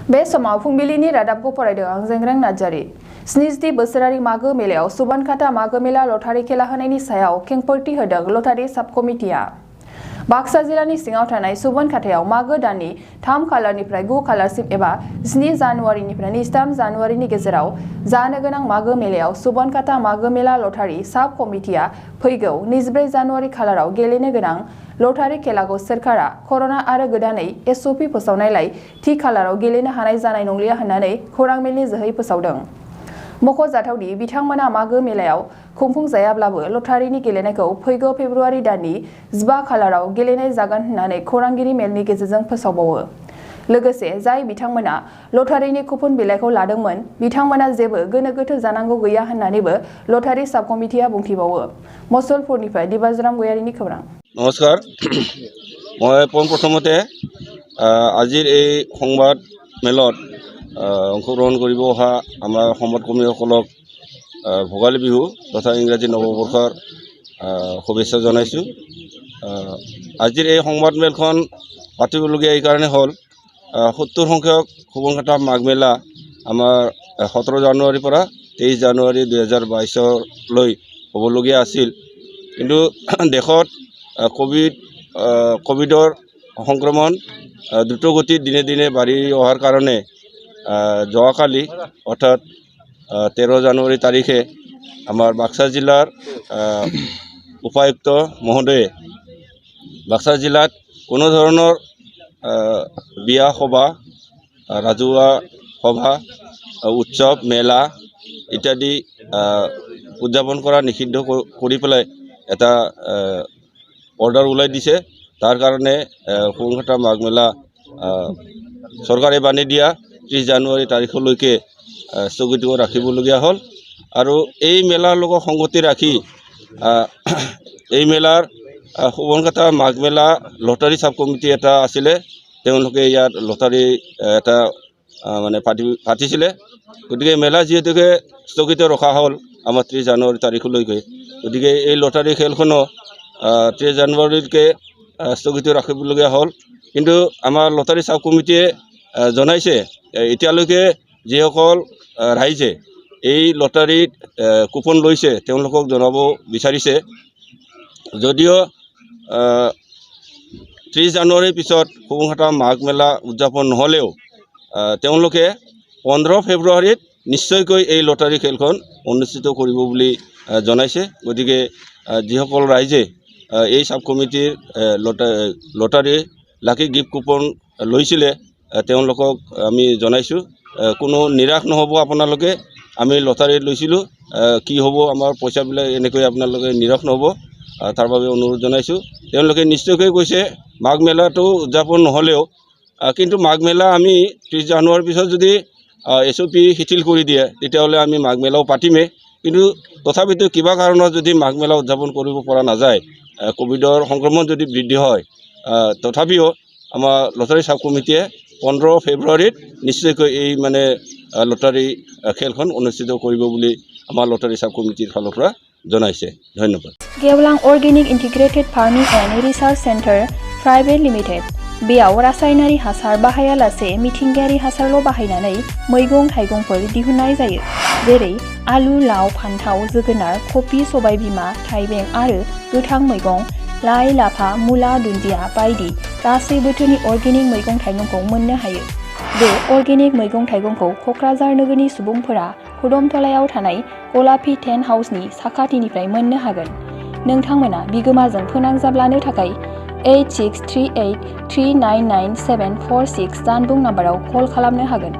बे समाव फुंबिलिनि रादाबखौ फरायदों आं जेंग्रें नार्जारी। 70 बोसोरारि मागो मेलायाव सुबानखाता मागो मेला लटारि खेला होनायनि सायाव खेंफोरथि होदों लटारि साब कमिटिया। बाक्सा जिल्लानि सिङाव थानाय सुबानखातायाव मागो दाननि 3 खालारनिफ्राय 9 खालारसिम एबा 7 जानुवारिनिफ्राय 23 जानुवारिनि गेजेराव जानो गोनां मागो मेलायाव सुबानखाता मागो मेला लटारि साब कमिटिया फैगौ 24 जानुवारि खालाराव गेलेनो गोनां लटारि खेलाखौ सोरखारा कर'ना आरो गोदानै एसअपि फोसावनायलाय थि खालाराव गेलेनो हानाय जानाय नंलिया होननानै खौरां मेलनि जोहै फोसावदों। मख'जाथावदि बिथांमोना मागो मेलायाव खुंफुंजायाब्लाबो लटारिनि गेलेनायखौ फैगौ फेब्रुवारि दाननि 15 खालाराव गेलेनाय जागोन होननानै खौरांगिरि मेलनि गेजेरजों फोसावबावो। लोगोसे जाय बिथांमोना लटारिनि कुपन बिलाइखौ लादोंमोन बिथांमोना जेबो गोनो गोथो जानांगौ गैया होननानैबो लटारि साब कमिटिया बुंथिबावो। मसलपुरनिफ्राय दिबाज्राम गयारिनि खौरां। नमस्कार, मैं पोनप्रथमते आजिर এই সংবাদ মেলত অংশগ্রহণ কৰিব অহা আমাৰ সংবাদ কৰ্মীসকলক ভোগালী বিহু তথা ইংৰাজী নৱবৰ্ষৰ শুভেচ্ছা জনাইছোঁ। আজিৰ এই সংবাদ মেলখন পাতিবলগীয়া এই কাৰণে হ'ল 70 সংখ্যক সুবনখাতা মাঘ মেলা আমাৰ 17 জানুৱাৰীৰ পৰা 23 জানুৱাৰী 2022লৈ হ'বলগীয়া আছিল। কিন্তু দেশত কোভিডৰ সংক্ৰমণ দ্ৰুতগতিত দিনে দিনে বাঢ়ি অহাৰ কাৰণে যোৱাকালি অৰ্থাৎ 13 জানুৱাৰী তাৰিখে আমাৰ বাক্সা জিলাৰ উপায়ুক্ত মহোদয়ে বাক্সা জিলাত কোনো ধৰণৰ বিয়া সভা, ৰাজহুৱা সভা, উৎসৱ, মেলা ইত্যাদি উদযাপন কৰা নিষিদ্ধ কৰি পেলাই এটা অৰ্ডাৰ ওলাই দিছে। তাৰ কাৰণে সুবনখাতা মাঘ মেলা চৰকাৰে বান্ধি দিয়া 30 জানুৱাৰী তাৰিখলৈকে স্থগিত ৰাখিবলগীয়া হ'ল। আৰু এই মেলাৰ লগত সংগতি ৰাখি এই মেলাৰ সুবনখাতা মাঘ মেলা লটাৰী সাব কমিটি এটা আছিলে, তেওঁলোকে ইয়াত লটাৰী এটা মানে পাতিছিলে। গতিকে মেলা যিহেতুকে স্থগিত ৰখা হ'ল আমাৰ 30 জানুৱাৰী তাৰিখলৈকে, গতিকে এই লটাৰী খেলখনো 30 জানুৱাৰীলৈকে স্থগিত ৰাখিবলগীয়া হ'ল। কিন্তু আমাৰ লটাৰী সাব কমিটিয়ে জনাইছে এতিয়ালৈকে যিসকল ৰাইজে এই লটাৰীত কুপন লৈছে তেওঁলোকক জনাব বিচাৰিছে, যদিও 30 জানুৱাৰীৰ পিছত সুবনখাতা মাঘ মেলা উদযাপন নহ'লেও তেওঁলোকে 15 ফেব্ৰুৱাৰীত নিশ্চয়কৈ এই লটাৰী খেলখন অনুষ্ঠিত কৰিব বুলি জনাইছে। গতিকে যিসকল ৰাইজে এই সাব কমিটিৰ লটাৰী লাকি গিফ্ট কুপন লৈছিলে তেওঁলোকক আমি জনাইছোঁ, কোনো নিৰাশ নহ'ব। আপোনালোকে আমি লটাৰী লৈছিলোঁ, কি হ'ব আমাৰ পইচাবিলাক এনেকৈ আপোনালোকে নিৰাশ নহ'ব, তাৰ বাবে অনুৰোধ জনাইছোঁ। তেওঁলোকে নিশ্চয়কৈ কৈছে মাঘ মেলাটো উদযাপন নহ'লেও কিন্তু মাঘ মেলা আমি 30 জানুৱাৰীৰ পিছত যদি এসঅপি শিথিল কৰি দিয়ে তেতিয়াহ'লে আমি মাঘ মেলাও পাতিমেই। কিন্তু তথাপিতো কিবা কাৰণত যদি মাঘ মেলা উদযাপন কৰিব পৰা নাযায়, কোভিডৰ সংক্ৰমণ যদি বৃদ্ধি হয়, তথাপিও আমাৰ লটাৰী সাব কমিটিয়ে 15 ফেব্ৰুৱাৰীত নিশ্চয়কৈ এই মানে লটাৰী খেলখন অনুষ্ঠিত কৰিব বুলি আমাৰ লটাৰী সাব কমিটিৰ ফালৰ পৰা জনাইছে। ধন্যবাদ। गेवलां organic integrated farming and research centre private limited बेयाव रासायनारि हासार बाहायालासे मिथिंगायारि हासारल' बाहायनानै मैगं थाइगंफोर दिहुननाय जायो, जेरै आलु, लाव, फान्थाव, जोगोनार, कफि, सबायबिमा, थाइबें आरो गोथां मैगं, लाइ, लाफा, मुला, दुन्दिया बायदि गासै बोथोरनि अर्गेनिक मैगं थाइगंखौ मोननो हायो। बे अर्गेनिक मैगं थाइगंखौ क'क्राझार नोगोरनि सुबुंफोरा खुदमतलायाव थानाय गलापी टेन्ट हाउसनि साखाथिनिफ्राय मोननो हागोन। नोंथांमोना बिगोमाजों फोनांजाब लानो थाखाय 8638399746 जानबुं नाम्बाराव कल खालामनो हागोन।